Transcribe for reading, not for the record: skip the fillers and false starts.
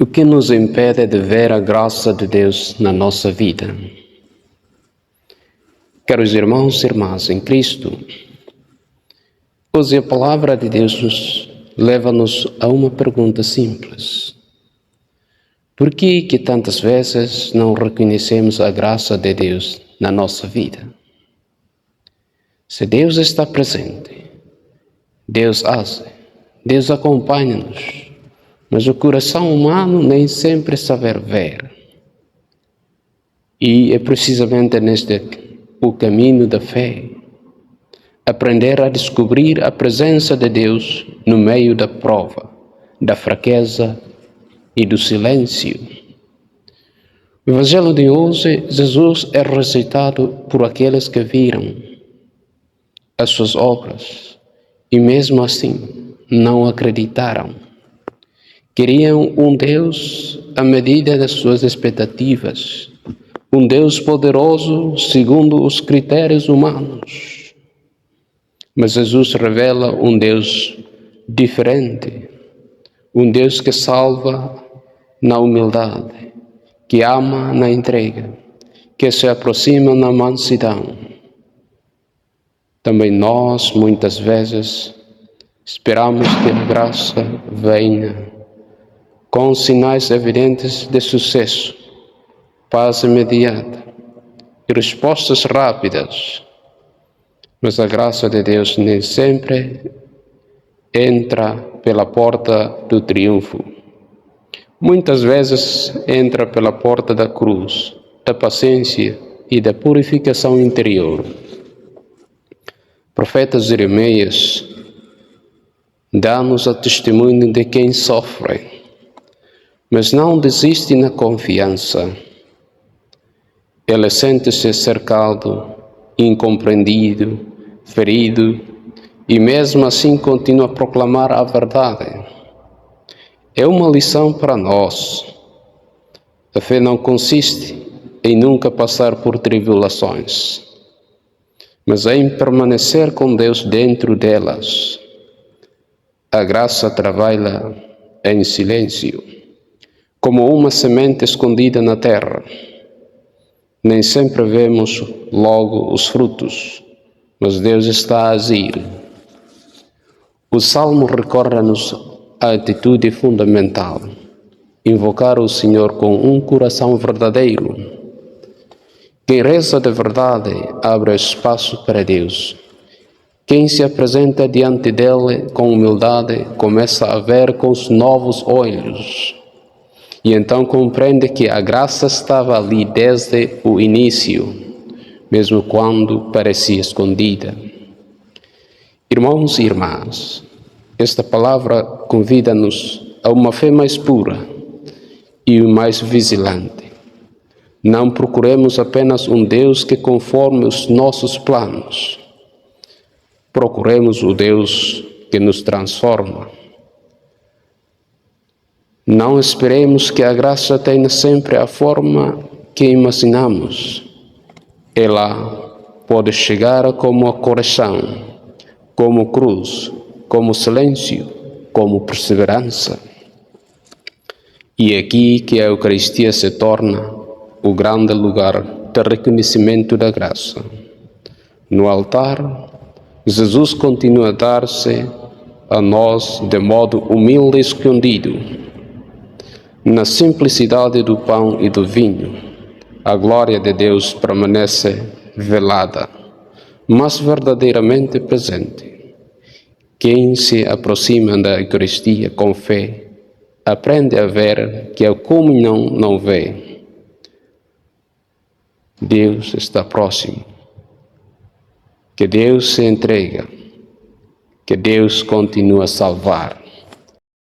O que nos impede de ver a graça de Deus na nossa vida? Caros irmãos e irmãs em Cristo, hoje a palavra de Deus leva-nos a uma pergunta simples. Por que tantas vezes não reconhecemos a graça de Deus na nossa vida? Se Deus está presente, Deus age, Deus acompanha-nos, mas o coração humano nem sempre sabe ver. E é precisamente neste o caminho da fé, aprender a descobrir a presença de Deus no meio da prova, da fraqueza e do silêncio. No Evangelho de hoje, Jesus é recitado por aqueles que viram as suas obras e mesmo assim não acreditaram. Queriam um Deus à medida das suas expectativas, um Deus poderoso segundo os critérios humanos. Mas Jesus revela um Deus diferente, um Deus que salva na humildade, que ama na entrega, que se aproxima na mansidão. Também nós, muitas vezes, esperamos que a graça venha com sinais evidentes de sucesso, paz imediata e respostas rápidas. Mas a graça de Deus nem sempre entra pela porta do triunfo. Muitas vezes entra pela porta da cruz, da paciência e da purificação interior. O profeta Jeremias dá-nos a testemunho de quem sofre, mas não desiste na confiança. Ele sente-se cercado, incompreendido, ferido, e mesmo assim continua a proclamar a verdade. É uma lição para nós. A fé não consiste em nunca passar por tribulações, mas em permanecer com Deus dentro delas. A graça trabalha em silêncio, como uma semente escondida na terra. Nem sempre vemos logo os frutos, mas Deus está a agir. O Salmo recorda-nos a atitude fundamental: invocar o Senhor com um coração verdadeiro. Quem reza de verdade abre espaço para Deus. Quem se apresenta diante dele com humildade começa a ver com os novos olhos. E então compreende que a graça estava ali desde o início, mesmo quando parecia escondida. Irmãos e irmãs, esta palavra convida-nos a uma fé mais pura e mais vigilante. Não procuremos apenas um Deus que conforme os nossos planos. Procuremos o Deus que nos transforma. Não esperemos que a graça tenha sempre a forma que imaginamos. Ela pode chegar como a correção, como cruz, como silêncio, como perseverança. E é aqui que a Eucaristia se torna o grande lugar de reconhecimento da graça. No altar, Jesus continua a dar-se a nós de modo humilde e escondido. Na simplicidade do pão e do vinho, a glória de Deus permanece velada, mas verdadeiramente presente. Quem se aproxima da Eucaristia com fé, aprende a ver que a comunhão não vê. Deus está próximo, que Deus se entrega, que Deus continua a salvar.